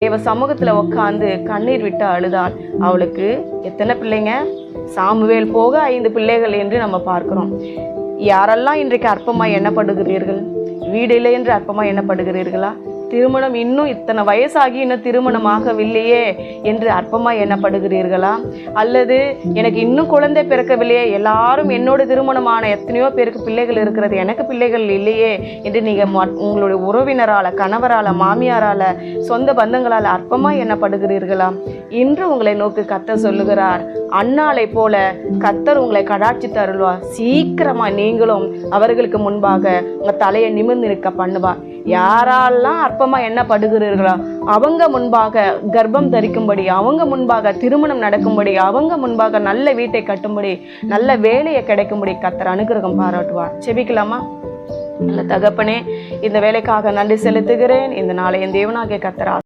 தேவ சமூகத்துல உட்காந்து கண்ணீர் விட்டு அழுதாள். அவளுக்கு எத்தனை பிள்ளைங்க? சாமுவேல் போக 5 பிள்ளைகள் என்று நம்ம பார்க்கிறோம். யாரெல்லாம் இன்றைக்கு அற்பமாய் எண்ணப்படுகிறீர்கள்? வீடு இல்லை என்று அற்பமாய் எண்ணப்படுகிறீர்களா? திருமணம் இன்னும் இத்தனை வயசாகி இன்னும் திருமணமாகவில்லையே என்று அற்பமாய் எண்ணப்படுகிறீர்களா? அல்லது எனக்கு இன்னும் குழந்தை பிறக்கவில்லையே, எல்லாரும் என்னோட திருமணமான எத்தனையோ பேருக்கு பிள்ளைகள் இருக்கிறது, எனக்கு பிள்ளைகள் இல்லையே என்று நீங்கள் உங்களுடைய உறவினரால், கணவரால், மாமியாரால், சொந்த பந்தங்களால் அற்பமாய் எண்ணப்படுகிறீர்களா? இன்று உங்களை நோக்கி கர்த்தர் சொல்லுகிறார், அன்னாளை போல கர்த்தர் உங்களை கடாட்சி தருள்வார். சீக்கிரமா நீங்களும் அவர்களுக்கு முன்பாக உங்க தலையை நிமிர்ந்து நிற்க பண்ணுவார். யாரெல்லாம் அற்பமா எண்ணப்படுகிறீர்களோ அவங்க முன்பாக கர்ப்பம் தரிக்கும்படி, அவங்க முன்பாக திருமணம் நடக்கும்படி, அவங்க முன்பாக நல்ல வீட்டை கட்டும்படி, நல்ல வேலையை கிடைக்கும்படி கர்த்தர் அனுகிரகம் பாராட்டுவார். செபிக்கலாமா? நல்ல தகப்பனே, இந்த வேலைக்காக நன்றி செலுத்துகிறேன். இந்த நாளை என் தேவனாகிய கர்த்தர்